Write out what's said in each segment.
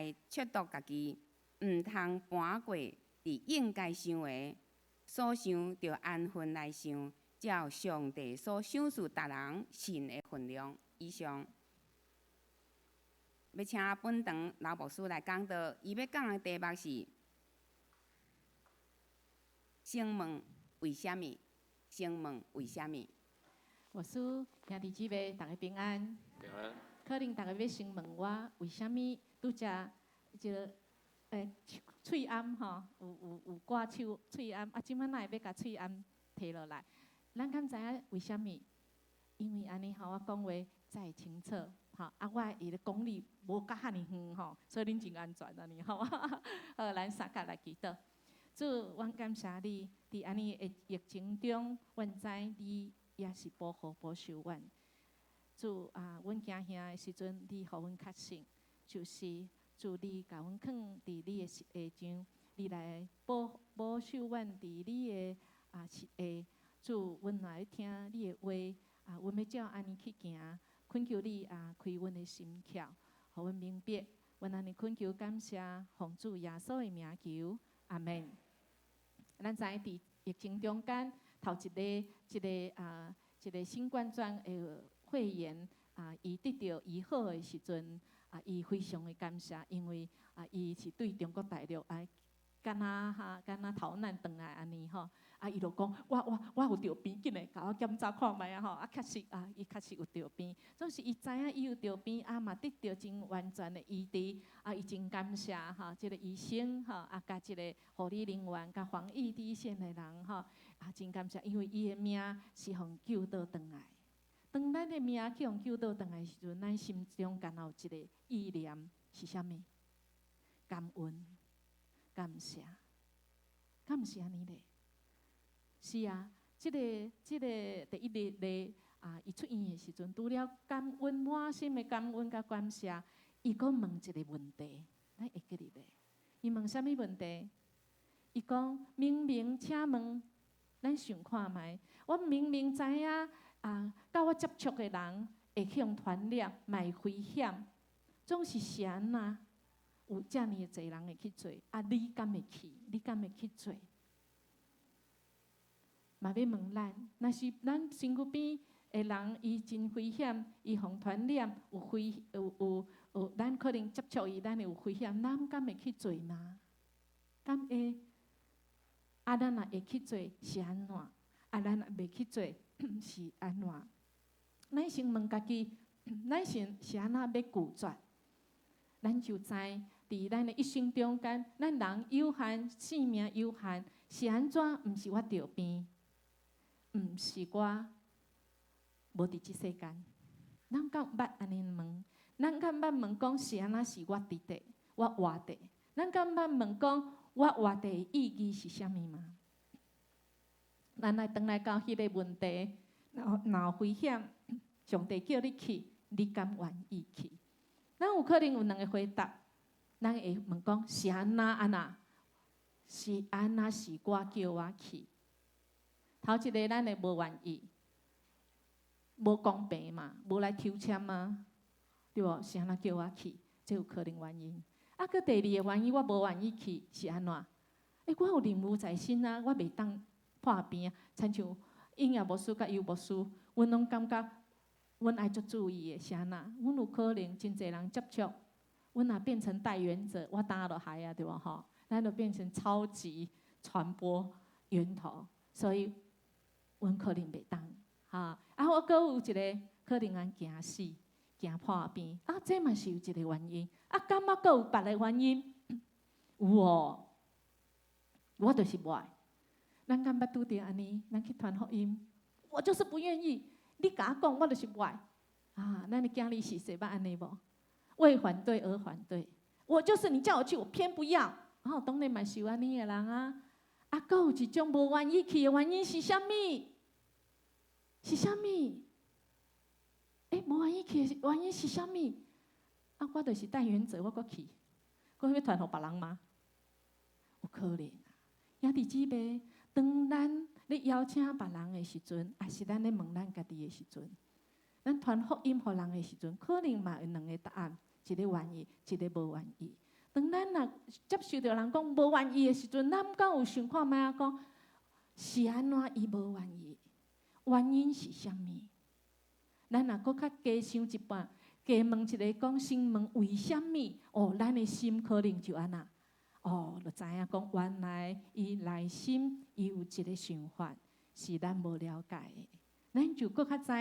来测度家己，毋通搬过伫应该想的，所想着安分来想，照上帝所赏赐逐人信的分量。以上，要请本堂老牧师来讲道，伊要讲的题目是：先问为虾米？先问为虾米？牧师，兄弟姊妹，大家平安。平安。可能大家要先问我，为虾米拄只即个喙暗吼，有挂手喙暗，啊，即摆哪会要甲喙暗摕落来？咱敢知影为虾米？因为安尼吼，我讲话才会清楚，吼啊，我伊咧功力无甲遐尼远吼，所以恁真安全安尼吼。好，咱三甲来祈祷。主，阮感谢你，伫安尼的疫情中，阮知你也是保护保守阮。主啊，阮惊吓的时阵，你互阮确信，就是主你甲阮放伫你的下场，你来保守阮伫你的下。主，阮来听你的话啊，阮要照安尼去行，恳求你开阮的心窍，互阮明白。阮安尼恳求感谢，奉主耶稣的名求，阿门。咱知伫疫情中间，头一个新冠状的肺炎伊得到医好的时阵伊非常的感谢，因为伊是对中国大陆敢若逃难转来安尼吼，伊就讲我有着病，紧嘞，甲我检查看觅确实伊确实有着病。总是伊知影伊有着病嘛得到真完全的医治伊真感谢即个医生甲即个护理人员甲防疫第一线的人真感谢，因为伊的命是互救倒转来。当咱的命去互救倒转来的时阵，咱心中敢有一个意念是啥物？感恩。感谢，敢毋是安尼咧？是啊，即个第一日伊出院的时阵，除了感恩满心的感恩甲感谢，伊阁问一个问题，咱会记哩咧？伊问啥物问题？伊讲明明请问，咱想看觅，我明明知影甲我接触的人会去互传染，嘛会危险，总是安怎？有遮尔侪人会去做，你敢会去？你敢会去做？嘛要问咱，若是咱身躯边的人，伊真危险，伊互传染，有咱可能接触伊，咱有危险，咱敢会去做呢？敢会？咱若会去做是安怎？咱若袂去做是安怎？咱先问家己，咱是安怎要拒绝？咱就知。伫咱的一生中间，咱人有限，性命有限，是安怎？毋是我得病，毋是我无伫即世间。咱敢捌安尼问？咱敢捌问讲是安怎？是我伫地，我活地？咱敢捌问讲我活地的意义是啥物吗？咱来转来到迄个问题，若有危险，上帝叫你去，你敢愿意去？咱有可能有两个回答。咱会问讲是安那？是安那？是我叫我去。头一个咱会无愿意，无公平嘛，无来抽签嘛，对无？是安那叫我去，这有可能原因。佮第二个原因，我无愿意去是安怎？我有任务在身啊，我袂当破病啊。亲像音乐牧师甲游牧师，阮拢感觉阮爱足注意的是安那？阮有可能真侪人接触。阮若变成带源者，我当然就害对无吼？咱就变成超级传播源头，所以阮可能袂当我阁有一个可能安惊死、惊破病这嘛是有一个原因敢阁有别个原因？有哦，我就是无爱。咱敢捌拄着安尼？咱去传福音，我就是不愿意。你甲我讲，我就是无爱咱的囝儿是谁捌安尼无？为反对而反对，我就是你叫我去，我偏不要。当然嘛是有安尼的人阁有一种无愿意去的原因是啥物？是啥物？无愿意去的原因是啥物？我就是带原则，我阁去，我要传互别人吗？有可能兄弟姊妹，当咱咧邀请别人的时阵，也是咱咧问咱家己的时阵，咱传福音互人的时阵，可能嘛有两个答案。一个愿意，一个无愿意。当咱若接受到人讲无愿意的时阵，咱敢有想看卖啊？讲是安怎伊无愿意？原因是啥物？咱若搁较加想一半，加问一个讲，先问为虾米？哦，咱的心可能就安那。哦，就知影讲，原来伊内心伊有一个想法，是咱无了解的。咱就搁较知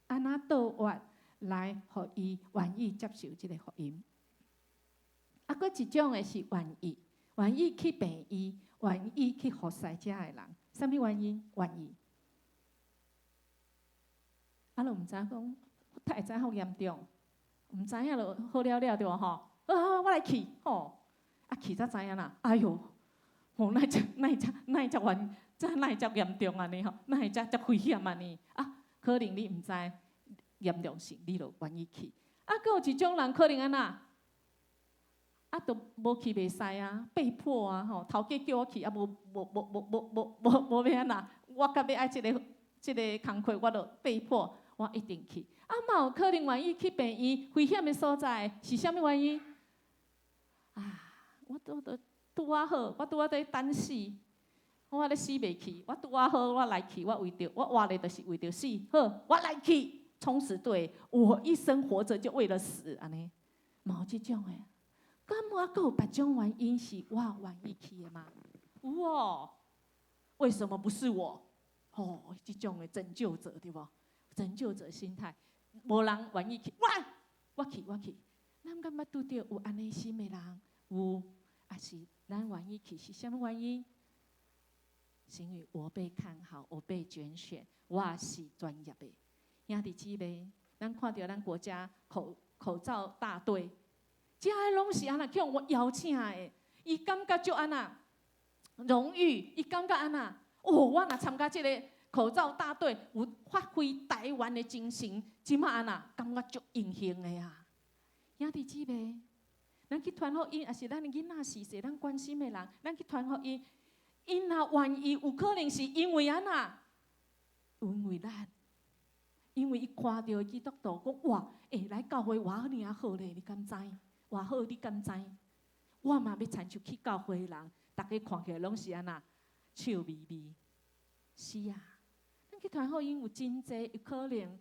安怎倒挖来，互伊愿意接受即个福音。啊，搁一种的是愿意，愿意去病医，愿意去服侍遮的人。啥物原因？愿意。啊，就毋知讲，太会知好严重，毋知影就好了了对无吼？我来去吼。啊，去才知影啦！哎哟，吼，哪会遮严重安尼吼？哪会遮危险安尼？啊，可能你毋知严重性，你就愿意去。啊，搁有一种人可能安那，啊，都无去袂使啊，被迫啊吼，头家叫我去，啊无要安那，我甲要爱即个工课，我就被迫，我一定去。啊，嘛有可能愿意去病院危险的所在，是啥物原因？啊！我拄啊好，我拄啊在等死，我咧死袂去。我拄啊好，我来去，我活咧，就是为着死。好，我来去，充实对，我一生活着就为了死，安尼，嘛有即种诶。敢我阁有别种原因是我愿意去的吗？有哦。为什么不是我？哦，即种诶拯救者对无？拯救者心态，无人愿意去，我去。咱敢捌拄着有安尼心的人？有。也是咱愿意去是啥物原因？是因为我被看好，我被拣选，我是专业的。兄弟姊妹，咱看到咱国家口罩大队，这些拢是安那叫我邀请的，伊感觉就安那荣誉，伊感觉安那哦，我若参加这个口罩大队，有发挥台湾的精神，即马安那感觉足荣幸的啊！兄弟姊妹。咱去传福音，也是咱的囡仔是咱关心的人，咱去传福音，因若愿意，有可能是因为安那，因为咱，因为伊看到基督徒讲哇，来教会偌尔好咧，你敢知？偌好，你敢知？我嘛要参像去教会的人，大家看起来拢是安那，笑眯眯。是啊，咱去传福音有真济有可能，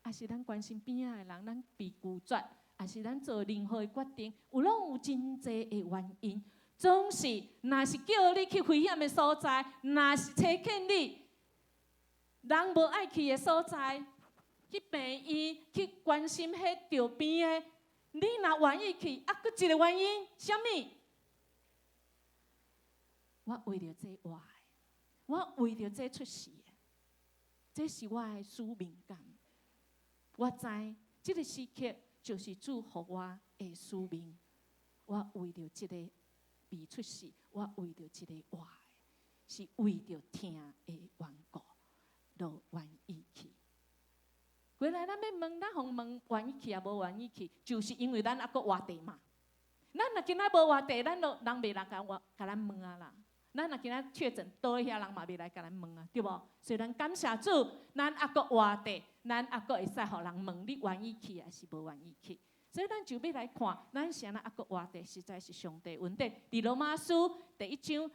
也是咱关心边仔的人，咱被拒绝。也是咱做任何的决定，拢有真济的原因。总是，若是叫你去危险的所在，若是找见你人无爱去的所在，去病院去关心迄着病的，你若愿意去，啊，佫一个原因，啥物？我为着这活的，我为着这出世的，这是我的使命感。我知这个时刻。就是主予我的使命，我为着这个未出世，我为着这个活，是为着听的缘故，就愿意去。回来咱要问，咱互问愿意去也无愿意去，就是因为咱还阁活地嘛。咱若今仔无活地，咱就人袂来甲咱问啊啦。咱若今仔确诊，倒遐人嘛袂来甲咱问啊，对无？所以咱感谢主，咱还阁活地。咱还阁会使互人问你愿意去还是无愿意去，所以咱就要来看，咱谁人还阁活地，实在是上帝恩典。伫罗马书第1章，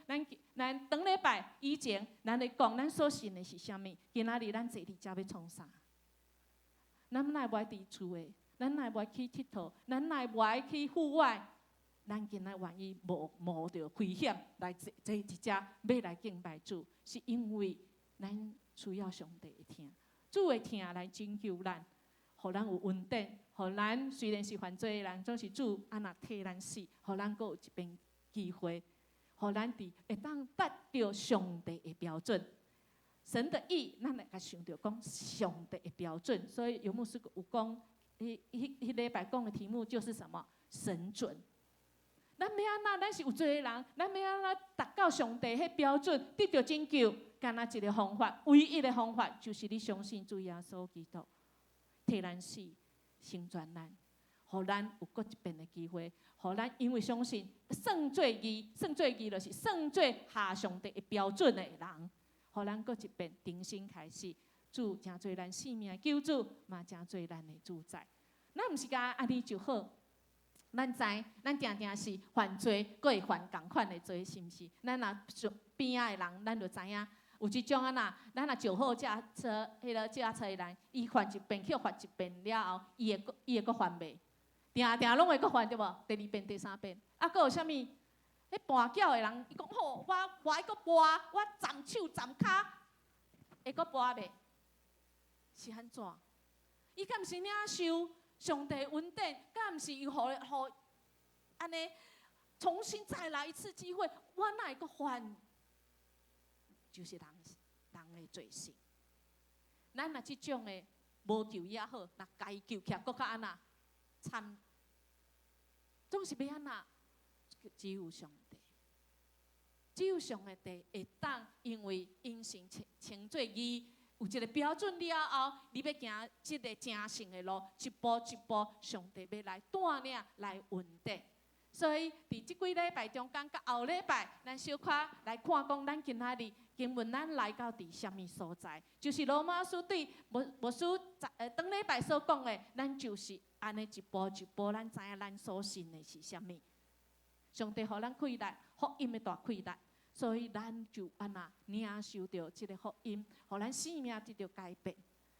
咱长礼拜以前，咱咧讲咱所信的是啥物？今仔日咱坐伫遮要创啥？咱哪会伫厝诶？咱哪会去佚佗？咱哪会去户外？咱今仔愿意冒着危险来坐伫遮，要来敬拜主，是因为咱需要上帝的听。主会听来拯救咱，互咱有稳定，互咱虽然是犯罪的人，总是主安那替咱死，互咱阁有一边机会，互咱会当达到上帝的标准。神的意，咱来甲想着讲上帝的标准。所以有牧师有讲，迄礼拜讲的题目就是什么？神准。咱要安那？咱是有罪的人，咱要安那达到上帝迄标准，得到拯救？干那一个方法，唯一的方法就是你相信主耶稣基督，替咱死，成全咱，互咱有搁一遍的机会，互咱因为相信算做义就是算做下上帝的标准的人，互咱搁一遍重新开始。主真做咱性命的救主，嘛真做咱的主宰。咱毋是甲安尼就好，咱知，咱定定是犯罪，佫会犯共款的罪，是毋是？咱若边仔的人，咱就知影有即种啊呐。咱若酒后驾车，迄个驾车的人，伊犯一遍，去罚一遍了后，伊会佫犯袂？定定拢会佫犯对无？第二遍、第三遍，啊，佫有啥物？迄跋筊的人，伊讲好，我爱佫跋，我站手站骹，会佫跋袂？是安怎？伊敢毋是领受上帝恩典？敢毋是又互安尼重新再来一次机会？我哪会佫犯？就是人的罪性。咱若即种的无救也好，若家己救起来，佫较安那惨，总是要安那？只有上帝，只有上帝会当，因为因信称做义。有一个标准了后，你要行这个正信的路，一步一步，上帝要来带领、来稳定。所以，伫即几礼拜中间，甲后礼拜，咱小可来看讲，咱今仔日经文咱来到伫什么所在？就是罗马书对无书当礼拜所讲的，咱就是安尼一步一步，咱知影咱所信的是什么。上帝互咱开力，福音的大开力，所以咱就安那领受到这个福音，互咱生命得到改变，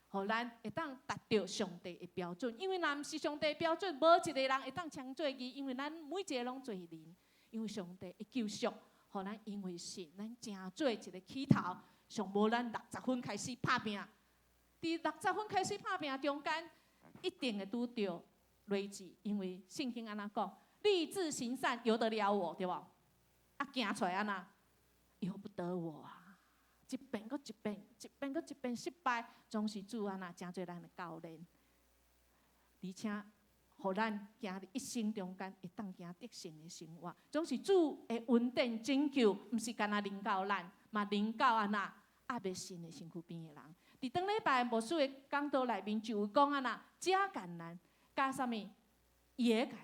互咱会当达到上帝的标准。因为若毋是上帝的标准，无一个人会当称做义，因为咱每一个拢罪人。因为上帝的救赎，互咱因为信，咱正做一个起头，上无咱60分开始拍拼。伫60分开始拍拼中间，一定会拄到雷击，因为圣经安那讲。立志行善，由得了我，对无？啊，行出来安那，由不得我啊！一遍搁一遍，一遍搁一遍失败，总是主安那真做咱的教练，而且，互咱行伫一生中间会当行得胜的生活。总是主的恩典拯救，毋是干那临到咱，嘛临到安那还袂信的身躯边的人。伫当礼拜牧师的讲道内面就有讲安那，加橄榄加啥物也橄榄。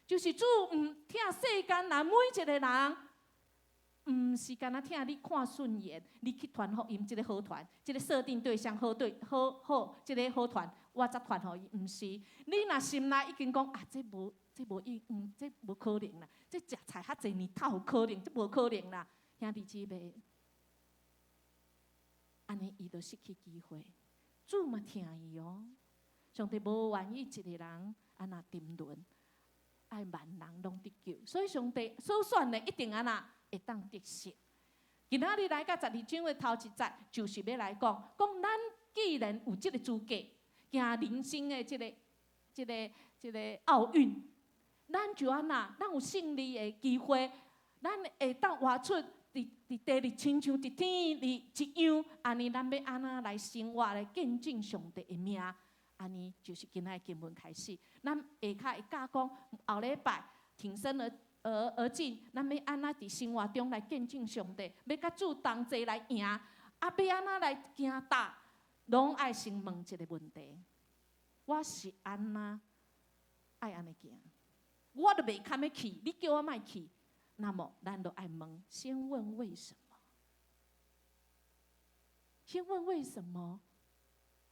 就是主毋听世间人每一个人，毋是干那听你看顺眼，你去传福音，即个好传，即个设定对象好，即个好传，我才传互伊。毋是，你若心内已经讲啊，这无可能啦，这食菜遐济年，透有可能，这无可能啦，兄弟姊妹，安尼伊就失去机会。主嘛听伊哦，上帝无愿意一个人安那沉沦。爱万人拢得救，所以上帝所选的一定安那会当得胜。今仔日来到12章的头一节，就是要来讲咱既然有这个资格，行人生的这个奥运，咱就安那，咱有胜利的机会，咱会当活出伫第二亲像伫天里一样，安尼咱要安那来生活来见证上帝的名。安尼就是今仔经文开始，咱下骹会教讲后礼拜挺身而进，咱要安那伫生活中来见证上帝，要甲主同齐来赢，要安那来行大，拢爱先问一个问题：我是安那爱安尼行？我都袂堪要去，你叫我莫去，那么咱就爱问，先问为什么？先问为什么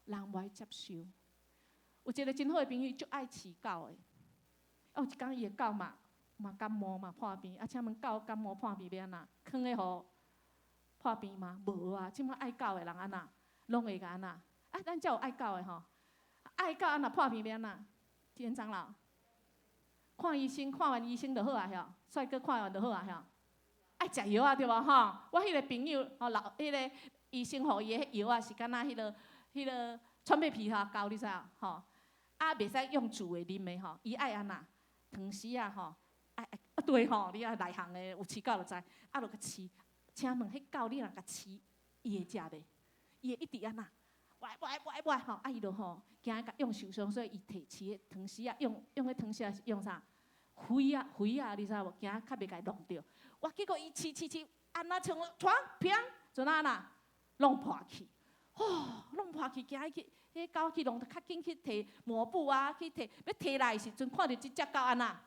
人袂接受？有一个真好的朋友，足爱饲狗的。有一天，伊的狗嘛感冒嘛破病，请问狗感冒破病要安那？囥咧互破病吗？无啊！即摆爱狗的人安那，拢会安那。咱才有爱狗的吼，爱狗安那破病要安那？田长老，看医生，看完医生就好啊，吼！帅哥看完就好啊，吼！爱食药啊，对无吼？我迄个朋友迄个医生互伊的药啊，是敢若迄个川贝枇杷膏，你知影吼？袂使用煮的啉的吼，伊爱安那？汤匙啊吼，对吼，你内行的有饲狗就知，就甲饲。请问迄狗你若甲饲，伊会食袂？伊会一直安那？喂吼，伊就吼惊甲用受伤，所以伊摕饲的汤匙用迄汤匙是用啥？灰啊，你知无？惊较袂甲伊弄着。结果伊饲，安那像传砰，就安那弄破去。弄破去，惊去，迄狗去弄得较紧去摕抹布啊，去摕，要摕来的时阵，看到即只狗安那，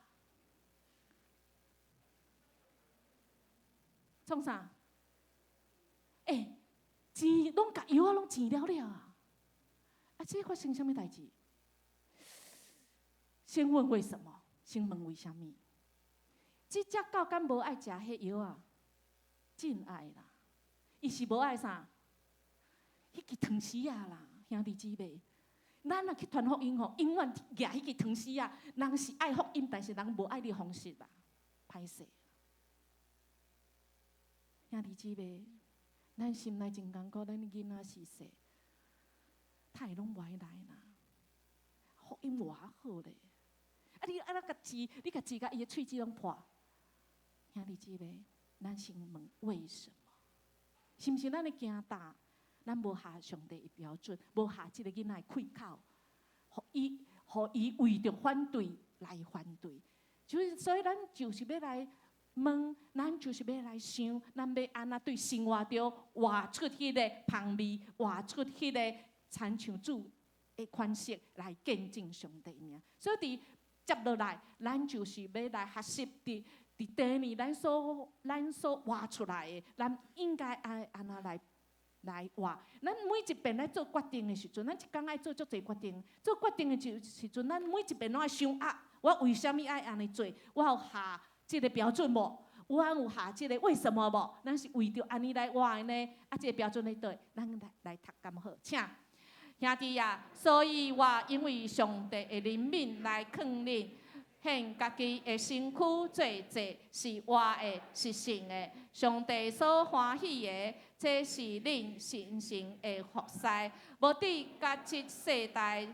创啥？钱拢甲药啊，拢钱了啊！这发生什么代志？先问为什么？先问为什么？即只狗敢无爱食迄药啊？真爱啦！伊是无爱啥？迄支糖丝啊啦，兄弟姊妹，咱若去传福音吼，永远举迄支糖丝啊。人是爱福音，但是人无爱你方式啦，歹势。兄弟姊妹，咱心内真艰苦，咱的囡仔是说，太拢无爱来啦。福音偌好咧，你甲字，你甲字甲伊的喙齿拢破。兄弟姊妹，咱先问为什么？是毋是咱的惊大？咱无下上帝的标准，无下即个囡仔的开口，互伊为着反对来反对。所以咱就是要来问，咱就是要来想，咱要安怎对生活中活出迄个香味，活出迄个亲像主的款式来见证上帝名。所以接落来，咱就是要来学习伫第二咱所活出来的，咱应该爱安怎来活。咱每一遍来做决定的时阵，咱一天爱做足侪决定。做决定的时阵，咱每一遍拢爱想啊，我为什么爱安尼做？我有下即个标准无？我有下即个为什么无？咱是为着安尼来活的呢？啊，即个标准在倒？咱来读咁好，请兄弟啊！所以我因为上帝的怜悯来劝恁，献家己的身躯做祭，是活的，是圣的，上帝所欢喜的。这是恁神圣的服侍，无伫甲即世代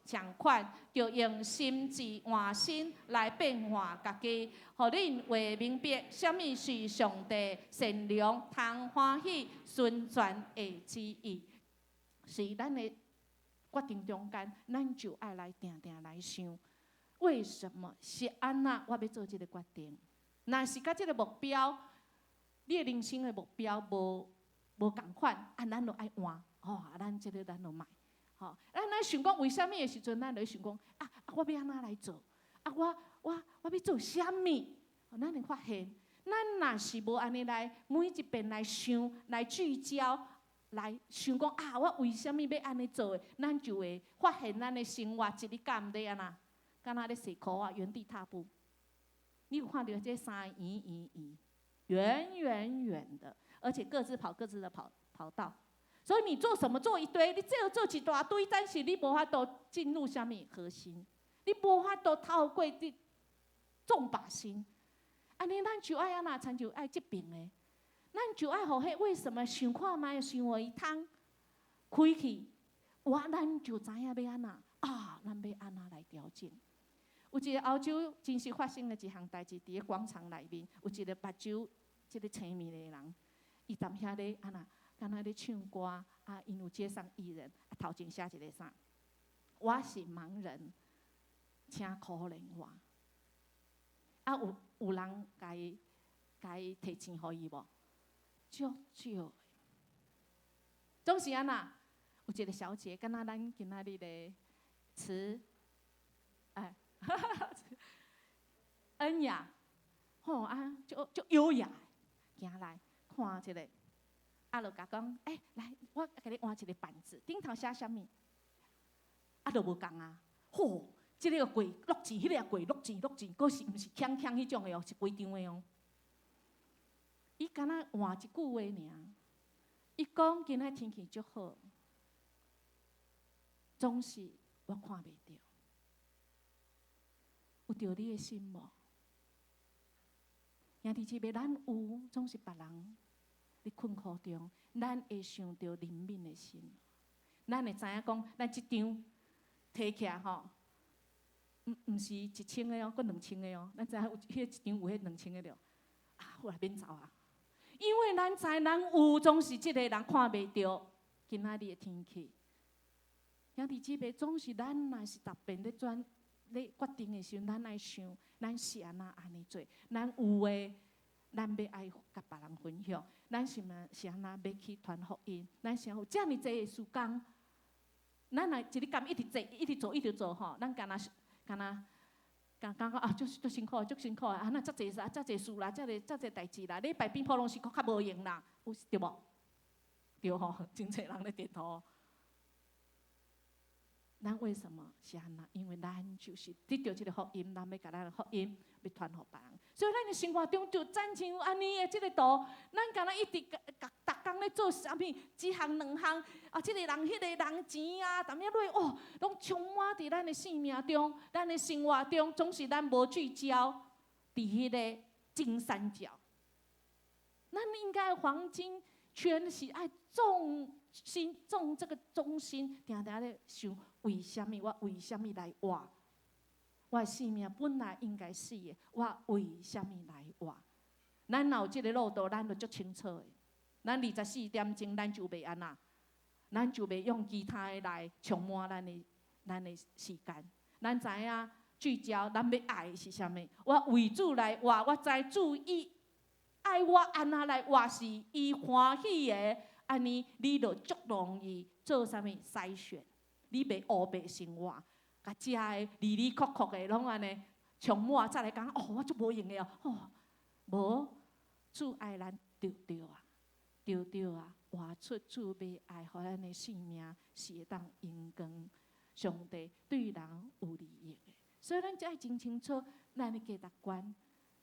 相款，就用心智换心来变化家己，互恁会明白什么是上帝善良、通欢喜、顺全的旨意。是咱的决定中间，咱就爱来定定来想，为什么是安那？我要做这个决定。若是甲这个目标，你的人生的目标无共款，啊，咱就爱换，咱这个咱就卖，咱想讲为什么的时阵，咱就想讲我要安怎来做？我要做啥物？咱会发现，咱若是无安尼来每一遍来想，来聚焦，来想讲我为什么要安尼做的？咱就会发现咱的生活一日敢毋得安那，敢若咧洗裤啊，原地踏步。你有看到这三个圆，远远的。而且各自跑各自的跑道，所以你做什么做一堆，你这做一大堆，但是你无法度进入什么核心，你无法度透过你重把心。安尼咱就爱安那，咱就爱这边的，咱就爱互迄为什么想看卖想互伊通开去，咱就知影要安那咱要安那来调整。有一个欧洲真实发生的一项代志，伫个广场内面有一个目睭即个青面的人。伊踮遐咧，敢若咧唱歌，因有接上艺人，头前写一个啥？我是盲人，请可怜我。有人甲伊摕钱互伊无？足少。总是安那，有一个小姐，敢若咱今仔日的词，恩雅，就优雅，行来。看一个，就甲讲，来，我甲你换一个板子，顶头写啥物？就无共啊。即个过录字，迄个过录字，佫是毋是锵迄种的哦，是规张的哦。伊敢若换一句话尔，伊讲今仔天气足好，总是我看袂到，有着你的心无？兄弟姊妹，咱有总是别人。伫困苦中，咱会想到怜悯的心，咱会知影讲，咱即张摕起来吼，毋是1000个哦，佫2000个哦，咱知影有迄一张有迄2000个了，后来免走啊，因为咱知咱有总是即个人看袂到今仔日的天气。兄弟姊妹，总是咱若是逐遍咧决定的时阵，咱爱想，咱是安尼做，咱有诶。咱要爱甲别人分享，咱是安那要去传福音，咱是有遮尔济的事工，咱若一日干一直做吼，咱干那讲足辛苦啊！那遮济事啦，遮济代志啦，礼拜变普拢是较无用啦，对无？对吼，真济人咧点头。咱为什么是安那？因为咱就是得到这个福音，咱要甲咱的福音要传互别人。所以咱的生活中就赞像安尼的这个图，咱敢若一直逐工咧做啥物？一项两项啊，这个人、迄个人钱啊，踮遐落哦，拢充满伫咱的生命中，咱的生活中，总是咱无聚焦伫迄个金三角。咱应该黄金圈是爱重这个中心，定定咧想。为什么我为什么来活？我的生命本来应该死的，我为什么来活？咱若有这个路途，咱就足清楚的。咱24点钟，咱就袂安那，咱就袂用其他的来充满咱的时间。咱知影聚焦，咱要爱的是啥物？我为主来活，我知主伊爱我安那来活是伊欢喜的，安尼你就足容易做啥物筛选。你袂乌白生活，甲食的离离曲曲的，拢安尼充满，再来讲哦，我足无用的哦，无主爱咱丢啊，丢啊，活出主要爱，互咱的生命是会当荣光上帝对人有利益的。所以咱才爱真清楚，咱的价值观，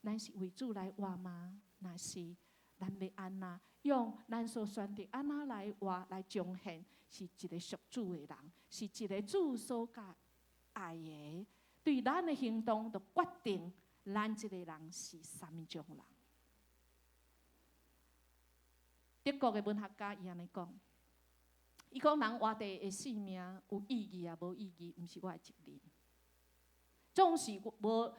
咱是为主来活吗？若是咱要安那用咱所选择安那来活来彰显？是一个属主的人，是一个主所爱的。对咱的行动，就决定咱这个人是啥物种人。德国的文学家伊安尼讲，伊讲人活地的生命有意义啊，无意义，毋是我的责任。总是我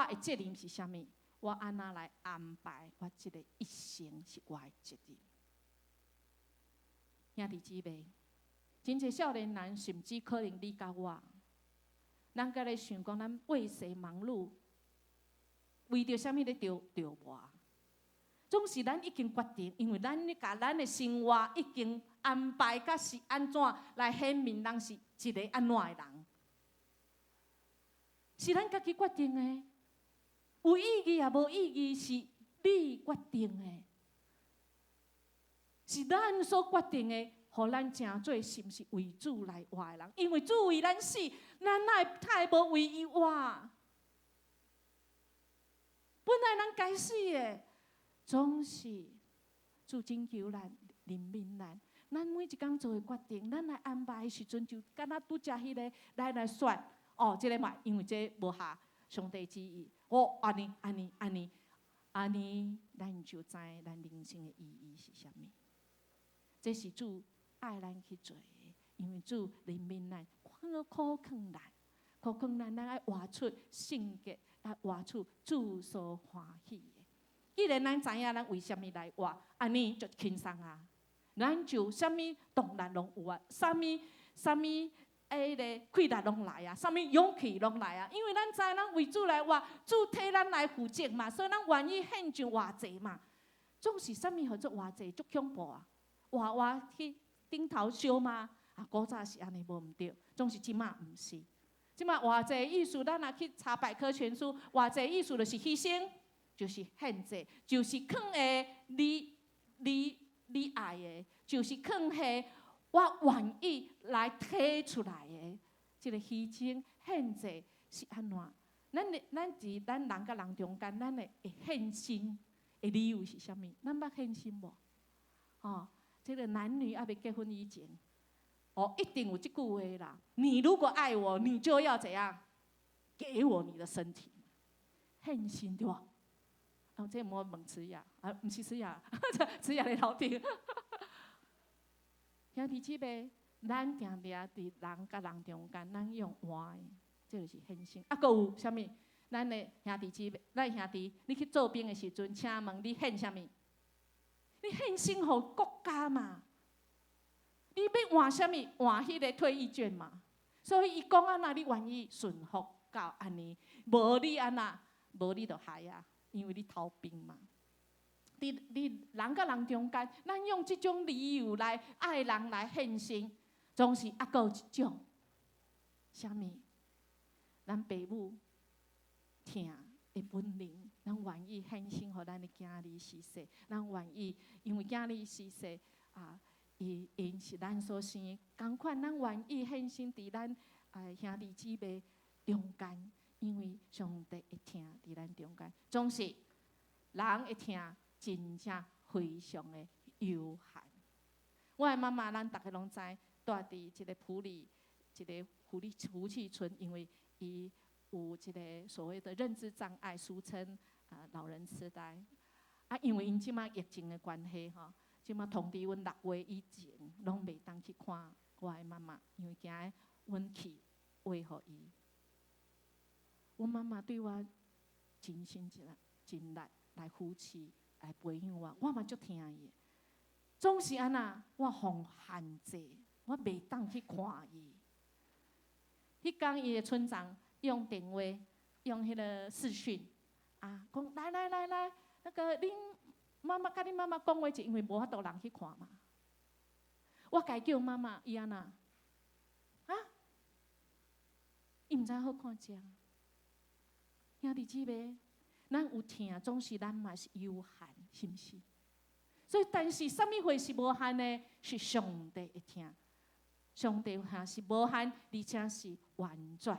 的责任是啥物？我安那来安排我这个一生是我的责任。兄弟姊妹。真侪少年人，甚至可能你甲我，咱甲咧想讲，咱为谁忙碌？为着啥物咧着活？总是咱已经决定，因为咱咧甲咱的生活已经安排，甲是安怎来显明咱是一个安怎的人？是咱家己决定的，有意义也无意义，是你决定的，是咱所决定的。互咱真做是毋是为主来活的人？因为主为咱死，咱太无为伊活。本来咱该死的，总是主拯救咱、怜悯咱。咱每一工做的决定，咱来安排的时阵，就敢若拄则迄个来选哦，这个嘛，因为这无合上帝旨意。哦，安尼，咱就知咱人生的意义是啥物。这是主。爱咱去做的，因为主怜悯咱，苦劝咱，咱爱活出圣洁，爱活出主所欢喜的。既然咱知影咱为什么来活，安尼就轻松啊。咱就啥物动力拢有啊，啥物个气力拢来啊，啥物勇气拢来啊。因为咱知咱为主来活，主替咱来负责嘛，所以咱愿意献上偌济嘛。总是啥物合作偌济，足恐怖啊！活去。顶头烧吗？啊，古早是安尼，无毋对，总是即马毋是。即马偌济意思，咱若去查百科全书，偌济意思就是牺牲，就是献祭，就是放下你爱的，就是放下我愿意来提出来的。即个牺牲献祭是安怎？咱伫咱人甲人中间，咱会献心的理由是啥物？咱捌献心无？哦。这个男女还没结婚以前，哦，一定有这句话啦。你如果爱我，你就要怎样？给我你的身体，献心对吧？哦，这莫问词雅啊，不是词雅，词雅的好听。兄弟姊妹，咱定定伫人甲人中间，咱用活的，这就是献心。啊，佫有啥物？咱的兄弟姊妹，咱兄弟，你去做兵的时阵，请问你献啥物？你献心予国家嘛？你要换啥物？换迄个退役券嘛？所以伊讲安那，你愿意顺服到安尼？无你安那，无你就害啊！因为你逃兵嘛。你人甲人中间，咱用这种理由来爱人来献心，总是还佫有一种啥物？咱父母疼的本能。咱愿意献身，互咱的囝儿逝世。咱愿意，因为囝儿逝世啊，因是咱所生的。同款，咱愿意献身伫咱兄弟姊妹中间，因为上帝会听伫咱中间，总是人会听，真正非常的有限。我的妈妈，咱大家拢知，住伫一个埔里，一个福气村，因为伊有一个所谓的认知障碍，俗称老人痴呆。因为因即马疫情的关系吼，即马通知阮6月以前拢袂当去看我的妈妈，因为惊阮去话互伊。阮妈妈对我真心真力来扶持，来培养我，我嘛足听伊。总是安那，我互限制，我袂当去看伊。迄天伊的村长用电话，用迄个视讯，讲来，那个恁妈妈甲恁妈妈讲话，是因为无法度人去看嘛。我家叫妈妈，伊安那，伊毋知好看只。兄弟姊妹，咱有听，总是咱嘛是有限，是毋是？所以，但是什么货是无限的？是上帝会听。上帝听是无限，而且是完全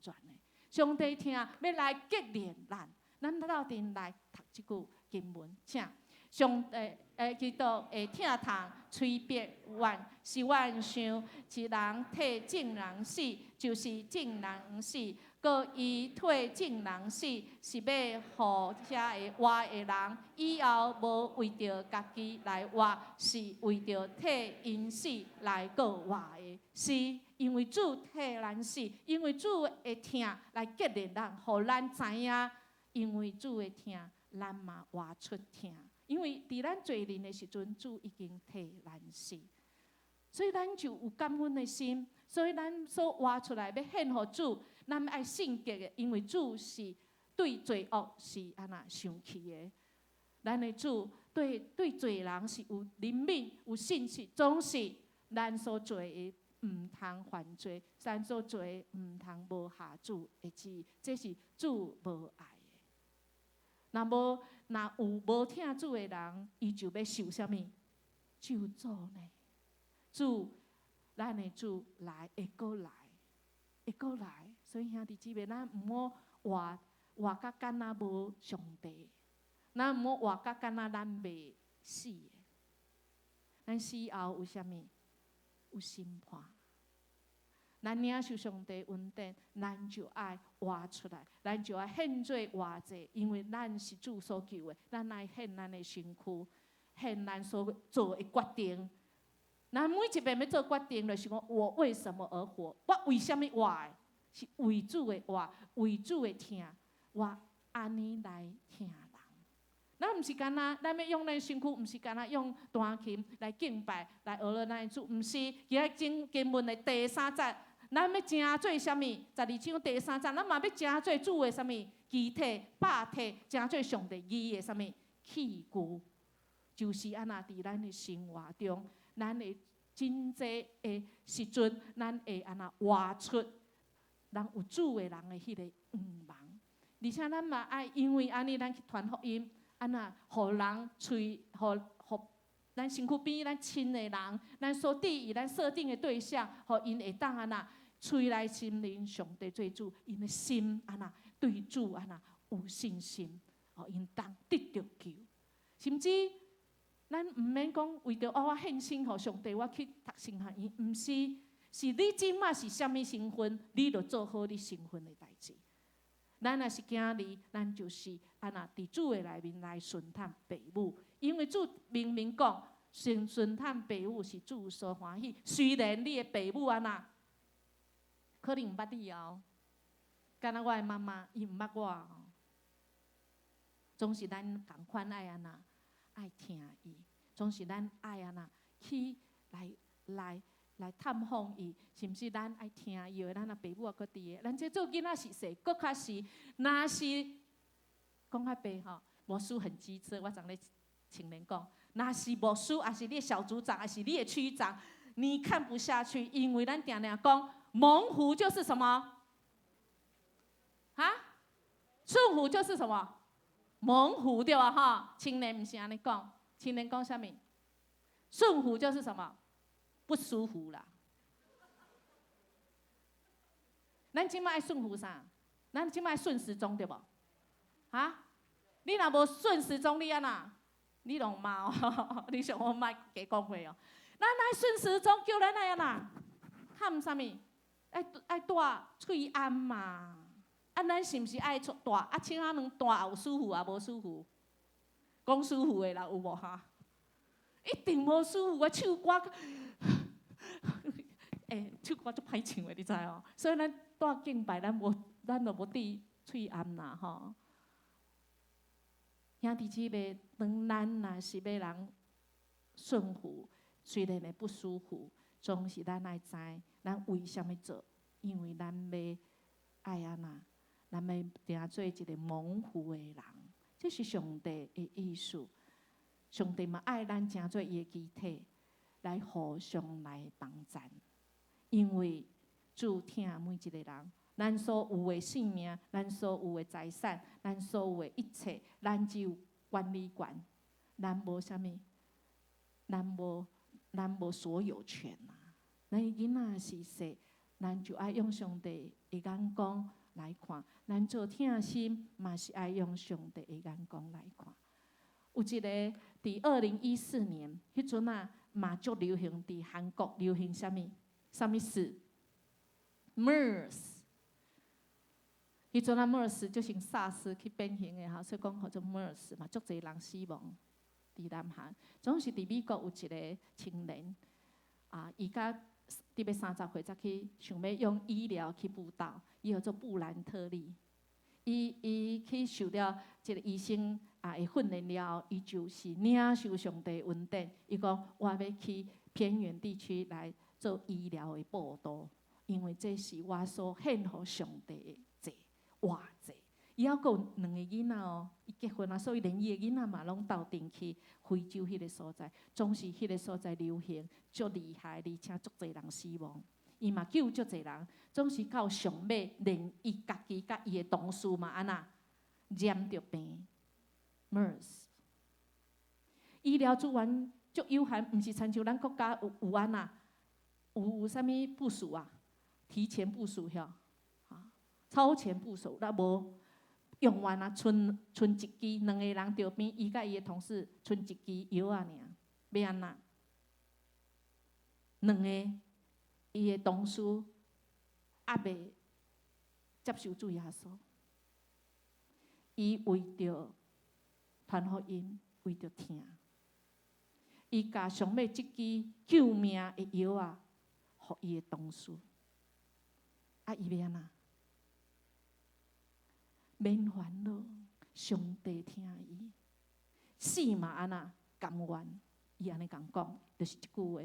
的。上帝听要来激励咱，咱斗阵来读即句经文，请上帝基督会听痛，催逼阮，是阮想一人替众人死，就是众人死。搁伊替众人死，是要互遮个活的人以后无为着家己来活，是为着替因死来搁活的。是因为主替咱死，因为主会听来激励咱，互咱知影，因为主会听，咱嘛活出听。因为伫咱罪人的时阵，主已经替咱死，所以咱就有感恩的心。所以咱所活出来要献互主。咱爱圣洁的，因为主是对罪恶是安那生气的。咱的主对罪人是有怜悯、有信息，总是咱所做的唔通犯罪，咱所做的唔通无下主的旨意，这是主无爱的。若有无听主的人，伊就要受什么咒诅呢？咱的主来会过来。所以兄弟姊妹，咱毋好活甲敢若无上帝，咱毋好活甲敢若咱袂死的。咱死后有啥物？有审判。咱领受上帝恩典，咱就爱活出来，咱就爱献做活祭，因为咱是主所救的，咱爱献咱的身躯，献咱所做的决定。咱每一遍要做决定，就是讲我为什么而活？我为什么活的？是为主的活，为主的听，我安尼来听人。咱毋是干那，咱要用咱身躯，毋是干那用弹琴来敬拜，来学了咱的主，毋是。今日经文的第3节，咱要正做啥物？12章第3节，咱嘛要正做主的啥物？肢体、百体，正做上帝义的啥物？器具，就是安那伫咱的生活中。咱会真济的时阵，咱会安那活出咱有主的人的迄个愿望，而且咱嘛爱因为安尼，咱去传福音，安那互人互咱身躯边咱亲的人，咱所伫意咱设定的对象，互因会当安那吹来心灵上帝做主，因的心安那对主安那有信心，因当得着救，甚至。咱毋免讲为着我献身互上帝，我去读神学院，毋是，是你即马是啥物身份，你就做好你身份的代志。咱若是囝儿，咱就是安那伫主的内面来顺探父母，因为主明明讲，顺探父母是主所欢喜。虽然你的父母安那可能毋捌你哦，敢若我的妈妈，伊毋捌我，总是咱共款爱安那。爱听伊，总是咱爱安那去来探访伊，甚至咱爱听伊的，咱阿爸母也搁伫个，咱这做囡仔是说，搁较是，若是讲较白吼，牧师很机车，我昨咧青年讲，若是牧师，还是你的小组长，还是你的区长，你看不下去，因为咱常常讲，猛虎就是什么？顺虎就是什么？猛虎对吧？哈，青年不是安尼讲，青年讲啥物？顺虎就是什么？不舒服啦。咱即摆爱顺服啥？咱即摆顺时钟对无？哈？你若无顺时钟，你安那？你拢骂哦，你想我莫假讲话哦。咱爱顺时钟，叫咱爱安那？喊啥物？爱带喙安嘛？啊，咱是毋是爱带？啊，请啊两带有舒服啊，无舒服？讲舒服的啦，有无哈？一定无舒服啊，手歌，手歌足歹唱的，你知哦？所以咱带敬拜，咱就无滴喙安啦，吼。兄弟姊妹，当咱若是要人顺服，虽然会不舒服，总是咱爱知，咱为什么做？因为咱要爱安那，咱要定做一个蒙福的人，这是上帝的意思。上帝嘛爱咱成做伊的肢体，来互相来帮衬。因为主疼每一个人，咱所有的性命，咱所有的财产，咱所有的一切，咱只有管理权，咱无啥物，咱无所有权啊。咱囡仔是说，咱就爱用上帝的眼光来看，咱做疼心嘛是爱用上帝的眼光来看。有一个伫2014年，迄阵啊嘛足流行，伫韩国流行啥物？啥物事 ？MERS。迄阵啊 MERS 就像 SARS 去变形的吼，所以讲叫做 MERS 嘛，足侪人死亡。伫南韩，总是伫美国有一个青年啊，伊甲伫要30岁才去想要用医疗去布道，伊叫做布兰特利。伊去受了一个医生的训练了后，伊就是领受上帝恩典。伊讲我要去偏远地区来做医疗的报道，因为这是我所献予上帝的祭活祭。伊还佫有2个囡仔哦，伊结婚啊，所以连伊的囡仔嘛拢斗阵去非洲迄个所在，总是迄个所在流行足厉害，而且足侪人死亡。伊嘛救足侪人，总是到上尾，连伊家己甲伊的同事嘛安那染着病 ，MERS。医疗资源足有限，毋是亲像咱国家有安那有啥物部署啊？提前部署遐，超前部署，那无用完啊，剩一支2个人着病，伊甲伊的同事剩一支药啊尔，要安那？2个。伊的同事还未接受主耶稣，伊为着传福音，为着疼，伊甲上尾即支救命的药啊，互伊的同事，啊，伊要安那？免烦恼，上帝听伊，死嘛安那甘愿，伊安尼共讲，就是一句话。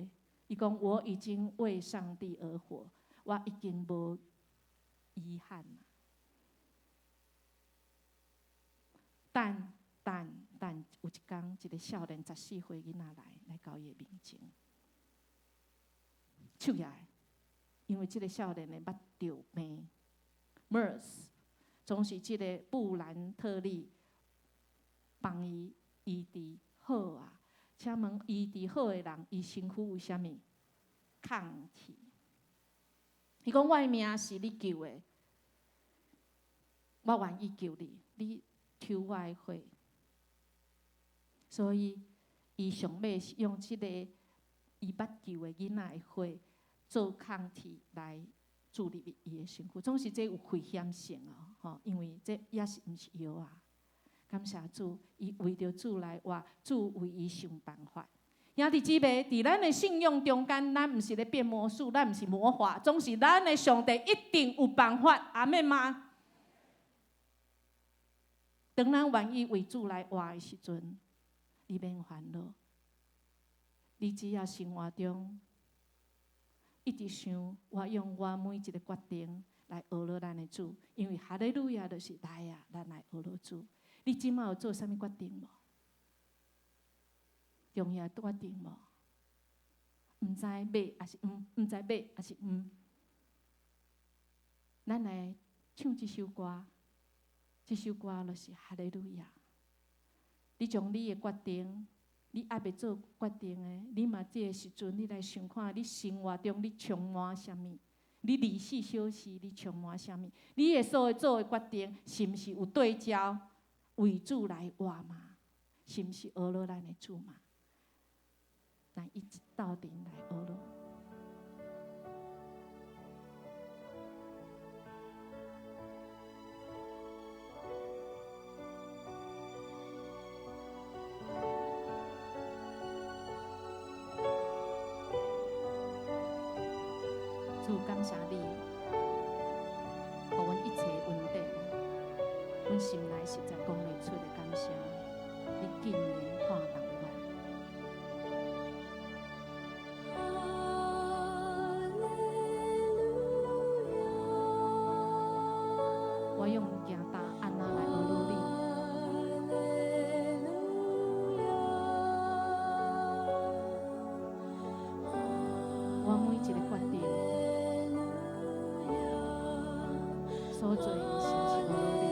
伊讲：“我已经为上帝而活，我已经无遗憾了。”但有一天，一个少年14岁囡仔来到伊的面前，手举，因为这个少年的捌着病 ，MERS， 总是这个布兰特利帮伊医治好啊。请问医治好的人，伊身躯有啥物抗体？伊讲：“我的命是你救的，我愿意救你，你抽我的血。”所以，伊上尾是用即个伊捌救的囡仔的血做抗体来注入伊的身躯，总是这有危险性哦，因为这也是毋是药啊。感谢主，伊为着主来活，主为伊想办法。兄弟姊妹，伫咱的信仰中间，咱毋是咧变魔术，咱毋是魔法，总是咱的上帝一定有办法。阿们吗？当咱愿意为主来活的时阵，你免烦恼，你只要生活中一直想，我用我每一个决定来学了咱的主，因为哈利路亚就是来啊，咱来学了主。你即马有做啥物决定无？重要决定无？毋知买还是毋知买还是咱来唱一首歌，这首歌就是哈利路亚。你将你的决定，你还未做决定的，你嘛这个时阵，你来想看，你生活中你充满啥物？你离世小时，你充满啥物？你的所有做的决定，是毋是有对焦为主来活嘛？是毋是学了咱的主嘛？咱一直到底来学了。主感谢你，互阮一切稳定，阮心内实在讲袂出的感谢。你竟然看重阮。我用行大安那来学努力。我每一个决定，所做的是毋是学努力？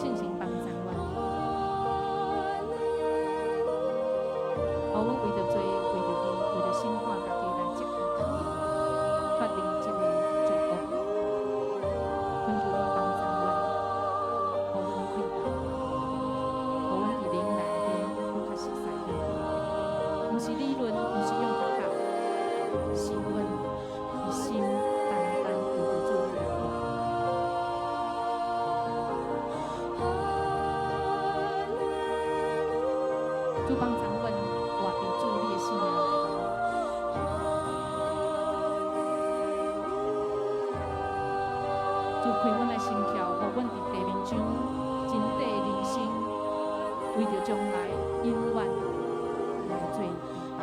信心帮助阮，互阮为着做，为着你，为着心看家己来接近家己，脱离这个罪恶。恳求你帮助阮，互阮开导，互阮伫灵内面更较熟悉你。毋是理论，毋是用头壳，是阮一心单单为着主来活。主帮助阮活伫主你的信仰内面，主开阮的心窍，互阮伫地面上真谛的人生，为着将来永远来做礼拜。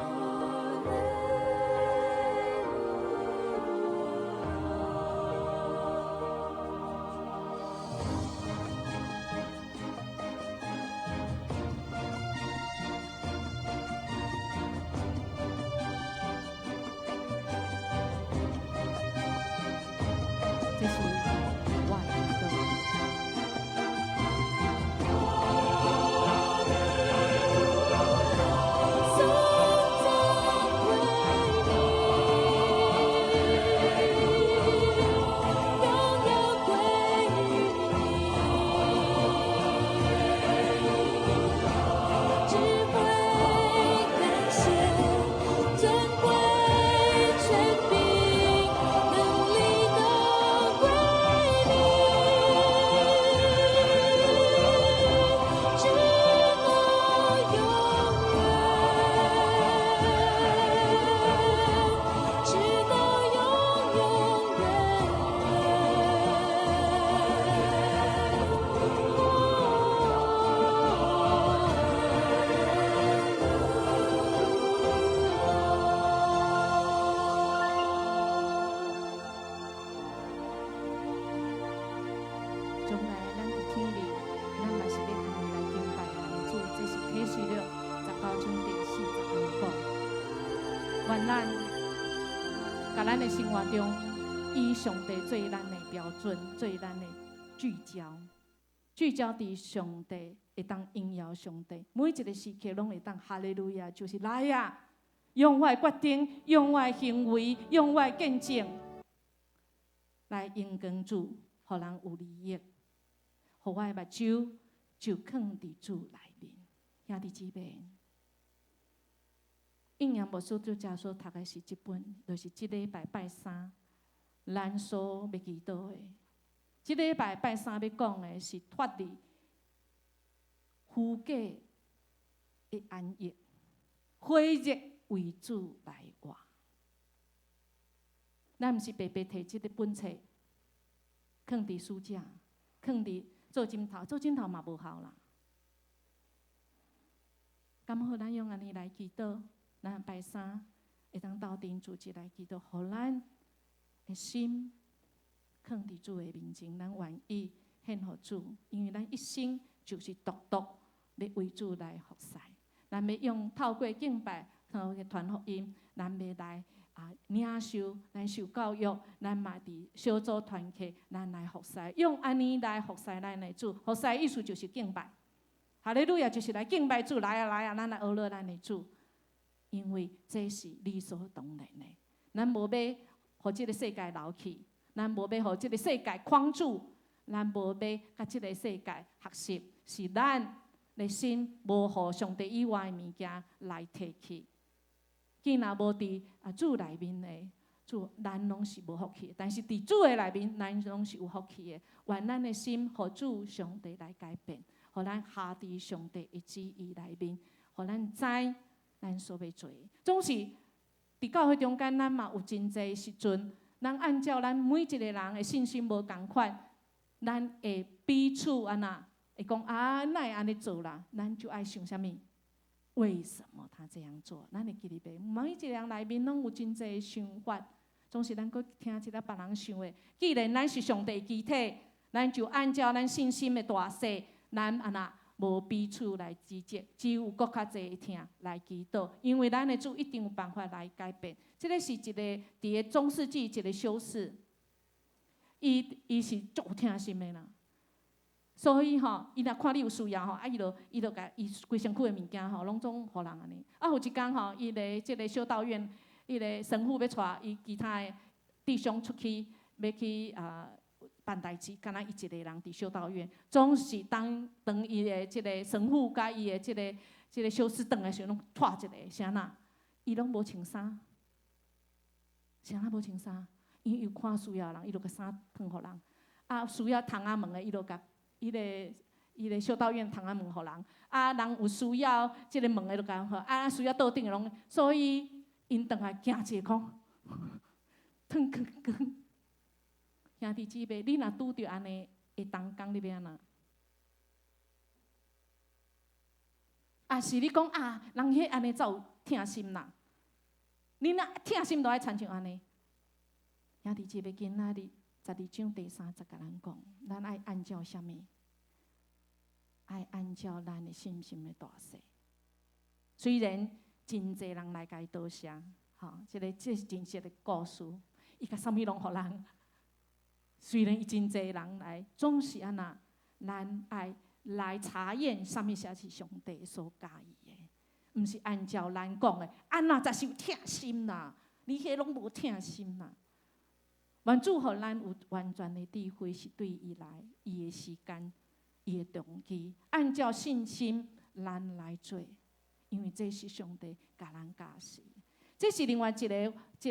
这是我的祷告。将来咱伫天里，咱嘛是要安尼来敬拜咱的主，这是启示录19章第40讲。愿咱甲咱的生活中，以上帝做咱的标准，做咱的聚焦，聚焦伫上帝，会当荣耀上帝。每一个时刻拢会当哈利路亚，就是来呀！用我的决定，用我的行为，用我的见证，来荣光主，互人有利益。互我的目睭就放伫主内面，兄弟姊妹。应验无所主家所读的是即本，就是即礼拜拜三，咱所要祈祷的。即礼拜拜三要讲的是脱离虚假的安逸，火热为主来活。咱毋是白白摕即个本册，放伫书架，放伫做枕头，做枕头嘛无效啦。敢好咱用安尼来祈祷，咱拜三会当斗阵主持来祈祷，互咱的心放伫主的面前，咱愿意献互主，因为咱一生就是独独要为主来服侍。咱要用透过敬拜，透过传福音，咱要来领受，咱受教育，咱嘛伫小组团契，咱来服侍，用安尼来服侍咱的主。服侍的意思就是敬拜，哈利路亚就是来敬拜主，来啊来啊，咱来学乐咱的主，因为这是理所当然的。咱无要互即个世界流去，咱无要互即个世界框住，咱无要甲即个世界学习，是咱的心无互上帝以外的物件来提去。既然无伫主内面的，咱拢是无福气的；但是伫主的内面，咱拢是有福气的。愿咱的心互主上帝来改变，互咱下伫上帝的旨意内面，互咱知咱所要做。总是伫教会中间，咱嘛有真济时阵，咱按照咱每一个人的信心无共款，咱会彼此安那。会讲哪会安尼做啦？咱就爱想啥物？为什么他这样做？咱会记哩袂？每一个人内面拢有真济想法，总是咱搁听一个别人想的。既然咱是上帝机体，咱就按照咱信心的大小，咱安那无彼此来指责，只有搁较济听来祈祷，因为咱的主一定有办法来改变。这个是一个伫个中世纪一个修士，伊是足有疼心的啦。所以伊若看你有需要伊就甲伊规身躯的物件拢总互人安尼。有一天伊个即个修道院，伊个神父要带伊其他的弟兄出去，要去办代志，敢若伊一个人伫修道院，总是当伊的即个神父甲伊的即个修士转的时候，拢拖一个，啥呐？伊拢无穿衫，啥呐无穿衫？因为伊有看需要的人，伊就甲衫脱互人。需要窗仔门的，伊就甲。伊个修道院窗仔门互人，人有需要即个门的就甲好，需要倒顶的拢，所以因转来惊一个讲，脱光。兄弟姊妹，你若拄着安尼的同工，你要安那？是你讲人迄安尼才有疼心啦。你若疼心，就爱亲像安尼。兄弟姊妹，今仔日。12章第3节甲咱讲，咱爱按照啥物？爱按照咱的信心的大小。虽然真侪人来甲伊道谢，这是真实的故事。伊甲啥物拢互人。虽然伊真侪人来，总是安那，咱爱来查验啥物才是上帝所喜意的，毋是按照咱讲的，安那才是有疼心啦。你迄拢无疼心啦。愿主互咱有完全的智慧，是对伊来，伊的时间，伊的动机，按照信心咱来做，因为这是上帝甲咱教示。这是另外一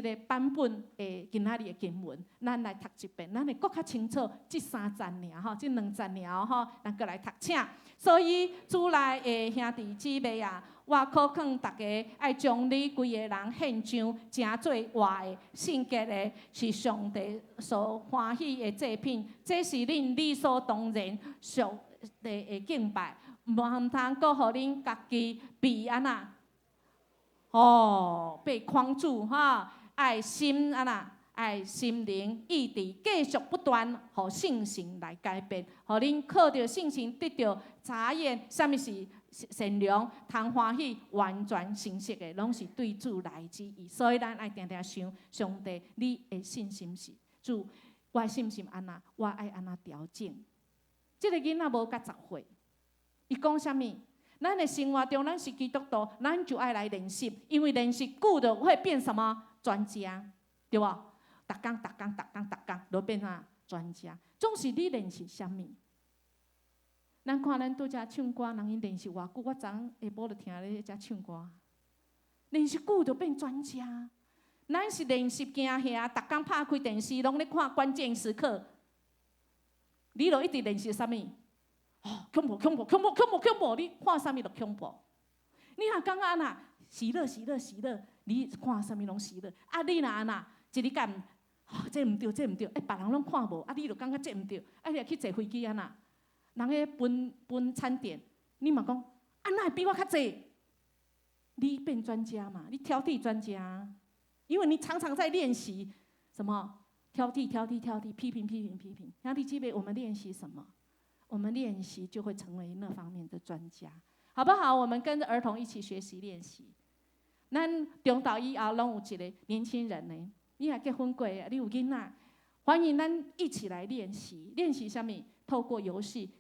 个版本的今仔日的经文，咱来读一遍，咱会搁较清楚。这3节尔这2节尔咱搁来读请。所以主内的兄弟姊妹我考劝大家爱将你规个人献上，诚做活的、圣洁的，是上帝所欢喜的祭品。这是恁理所当然属的敬拜，无通搁互恁家己被安那被框住爱心安那。爱心灵意志继续不断，互圣性来改变，互恁靠着圣性得到查验，啥物是善良、通欢喜、完全诚实的，拢是对主来之意。所以咱爱定定想，上帝，你的信心是主，我的信心安那，我爱安那调整。这个囡仔无甲10岁，伊讲啥物？咱的生活中，咱是基督徒，咱就爱来练习，因为练习久了会变什么？专家，对无？逐工都变专家。总是你练习啥物？咱看咱拄则唱歌，人因练习偌久，我昨下晡就听咧遮唱歌。练习久就变专家。咱是练习行遐，逐工拍开电视，拢咧看关键时刻。你著一直练习啥物？恐怖！你看啥物就恐怖。你若感觉安那喜乐，你看啥物拢喜乐。你若安那一日干？这毋对，别人拢看无，你就感觉这毋对，你去坐飞机安那，人个分餐点，你嘛讲，哪会比我较济？你变专家嘛，你挑剔专家，因为你常常在练习什么？挑剔、批评。兄弟姐妹，我们练习什么？我们练习就会成为那方面的专家，好不好？我们跟着儿童一起学习练习。咱中岛以后拢有一个年轻人呢，你也结婚过啊，你有囡仔，欢迎咱一起来练习。练习什么？透过游戏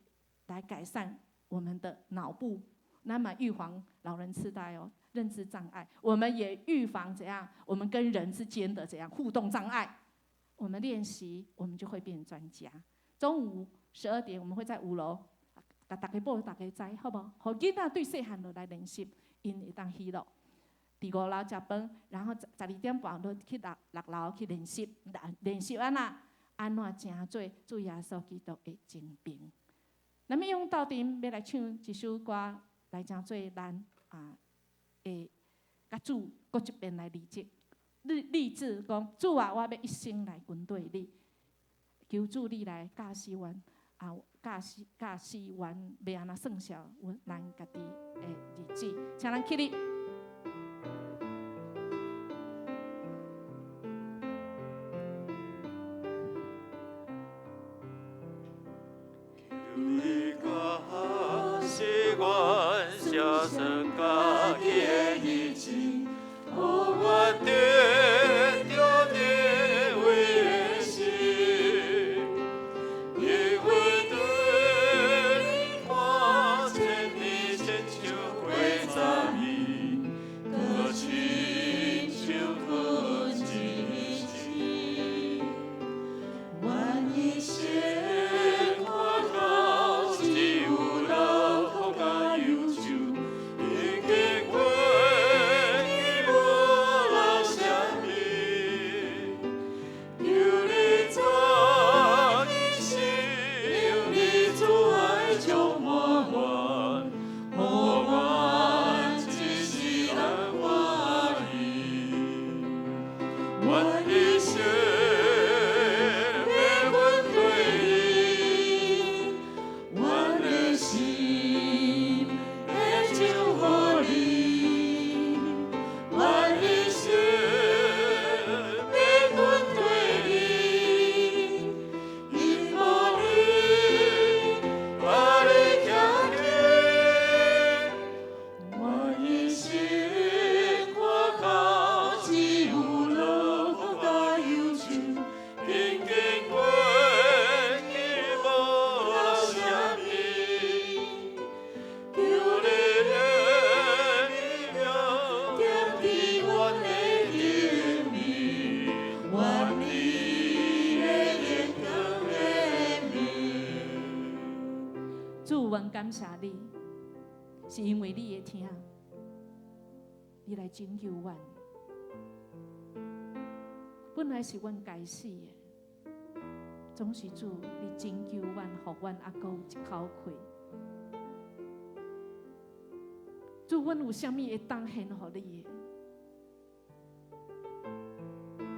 来改善我们的脑部，那么预防老人痴呆哦，认知障碍。我们也预防怎样？我们跟人之间的怎样互动障碍？我们练习，我们就会变专家。中午12点，我们会在5楼，甲大家报大家知，好不好？互囡仔对细汉就来练习，因会当喜乐。第5楼食饭，然后12点半就去6楼去练习，练习安怎正做主耶稣基督的精兵。咱们用斗阵要来唱一首歌，来正做咱的甲主搁一遍来立志讲，主啊，我要一生来跟对你，求主你来教示阮教示阮要安怎算数咱家己的日子，请咱起立。你教示阮写算家己的日子，予我得着你为的心，因为对你看千年亲像花十年，可亲像春之时，愿一生。感谢你，是因为你会听，你来拯救阮。本来是阮该死的，总是主你拯救阮，互阮还阁有一口气。主，阮有啥物会当献互你的？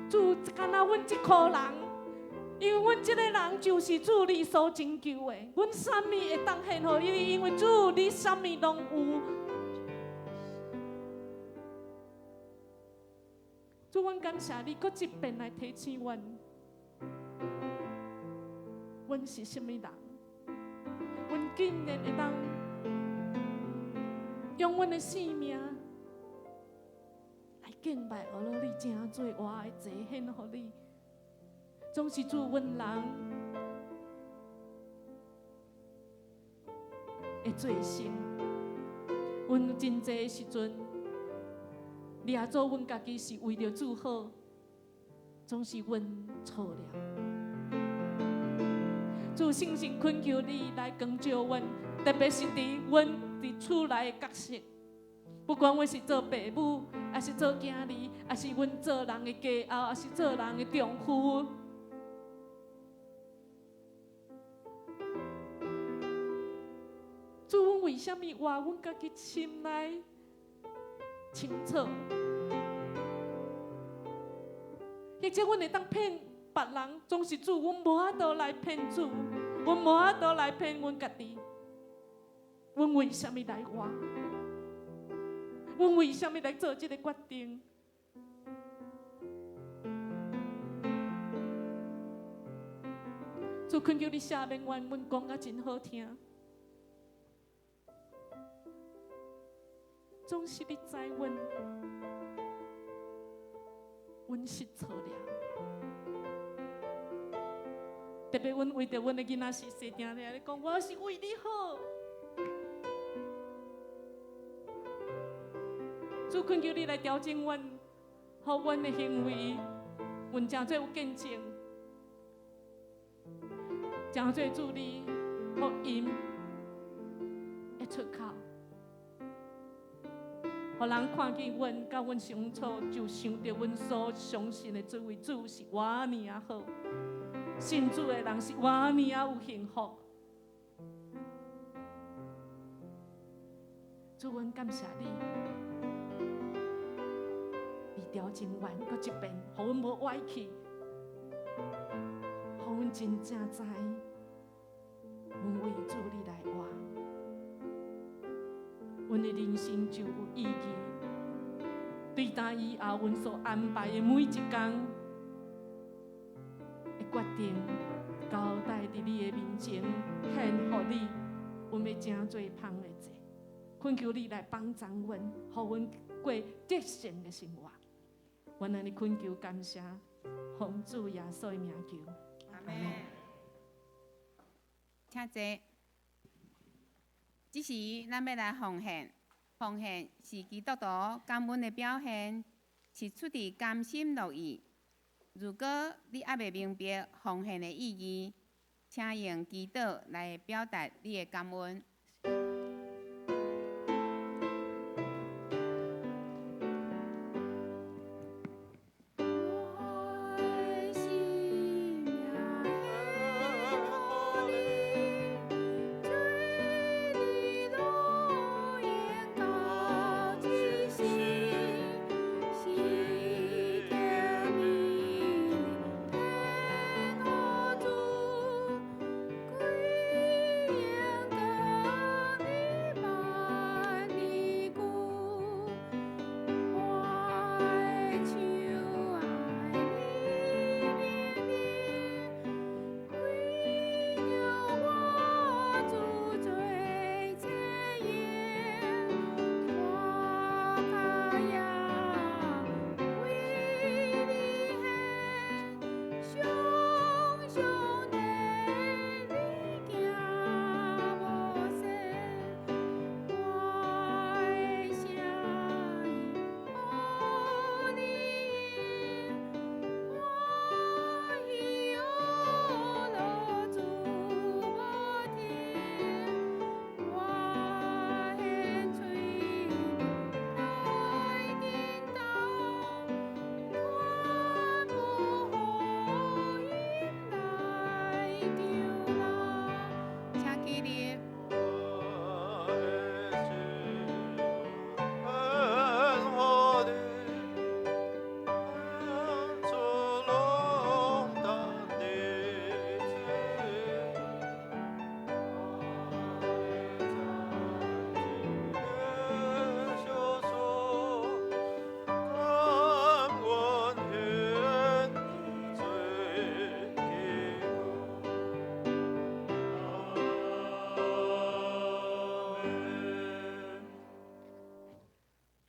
主，敢若阮这颗人。因为阮这个人就是主你所拯救的，阮啥物会当献予你？因为主你啥物拢有。主，阮感谢你，搁一遍来提醒阮，阮是什么人？阮竟然会当用阮的性命来敬拜阿罗你，正做我的祭献予你。总是主，阮人的罪性，阮真济的时阵，你也做阮家己是为着主好，总是阮错了。主，诚心恳求你来光照阮，特别是伫阮伫厝内的角色，不管我是做爸母，还是做囝儿，还是阮做人的家后，还是做人的丈夫。主，阮为什么活阮家己心内清楚？或者阮会当骗别人，总是主，阮无法度来骗主，阮无法度来骗阮家己。阮为什么来活？阮为什么来做这个决定？主恳求你赦免阮，阮讲啊真好听，总是你知阮失错了。特别阮为着阮的囡仔是细定定咧讲，我是为你好。主恳求你来调整阮，互阮的行为，阮真侪有见证，真侪主你，福音会出口，互人看见阮，甲阮相处，就想着阮所相信的这位主是我尔啊好，信主的人是我尔啊有幸福。主，阮感谢你。调整完，搁一遍，互阮无歪去，互阮真正知，阮为主你来活，阮的人生就有意义。对待以后，阮所安排的每一天，会决定交代伫你的面前，献予你，阮要真做香的祭。恳求你来帮助阮，互阮过得胜的生活。阮安尼恳求感谢，奉主耶稣的名求，阿门。请坐。这时，咱要来奉献。奉献是基督徒感恩的表现，是出于甘心乐意。如果你还未明白奉献的意义，请用祈祷来表达你的感恩。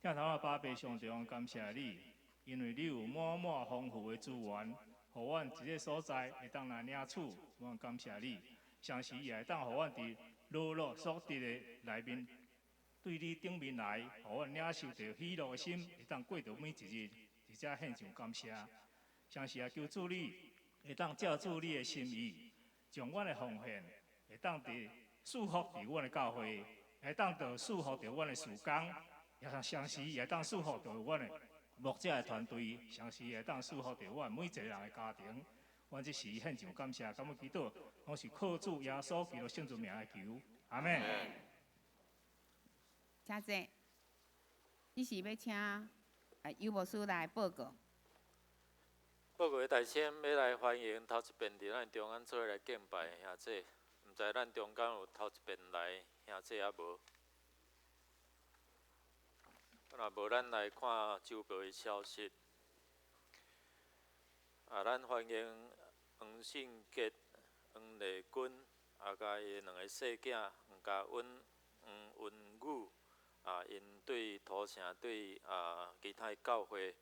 听头爸爸上帝，感谢你，因为你有满满丰富的资源，互阮一个所在会当来领取，阮感谢你。同时也会当互阮伫落落所得的内面，对你顶面来，互阮领受着喜乐的心，会当过着每一日，而且献上感谢。同时也求主你，会当照主你的心意，将阮的奉献，会当伫祝福伫阮的教会，会当着祝福着阮的事工。也同时也当祝福着阮的牧者的团队，同时也当祝福着阮每一个人的家庭。阮这时献上感谢，感恩祈祷，拢是靠主耶稣基督圣主名来求，阿门。请坐。这是要请尤牧师来报告。报告的大仙要来欢迎头一遍伫咱中间做来敬拜兄姐，毋知咱中间有头一遍来兄姐也无？那无咱来看周报的消息。咱欢迎黄信杰、黄丽君，甲伊两个细囝黄家允、黄文宇，因对土城对其他教会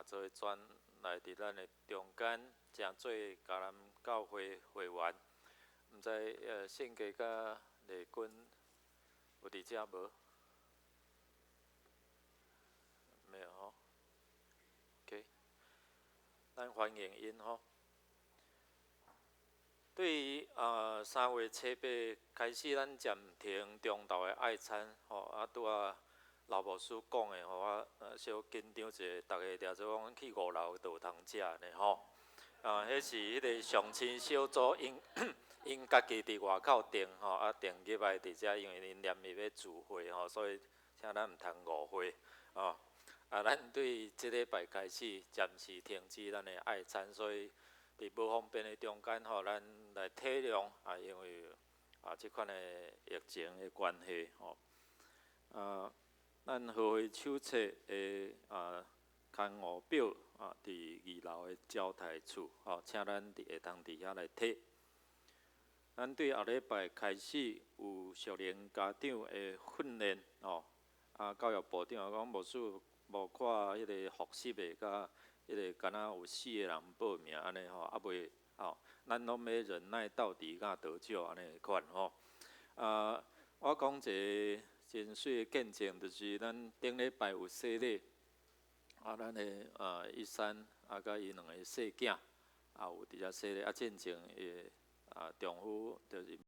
做转来伫咱的中间，正做迦南教会会员。毋知信杰甲丽君有伫遮无？没有吼。OK， 咱欢迎因吼。对于3月7日开始，咱暂停中昼的爱餐吼，拄老牧师讲的，互我小紧张一下，大家抓做讲去5楼就有通食呢吼。迄是迄个上亲小组因家己伫外口订吼，订入来伫遮，因为因念伊要聚会吼，所以请咱毋通误会吼。咱对即礼拜开始暂时停止咱的爱餐，所以伫无方便的中间吼，咱来体谅因为即款的疫情的关系吼。咱和会手册的刊物表伫2楼的招待处吼，请咱会当伫遐来摕。咱对后礼拜开始有熟龄家长的训练吼，教育部长讲牧师无看迄个复习的，甲迄个敢若有4个人报名安尼吼，袂吼，咱拢要忍耐到底，甲多少安尼款吼。我讲一个真水的见证，就是咱顶礼拜有洗礼，咱的一山甲伊两个细囝有伫遮洗礼，见证伊丈夫就是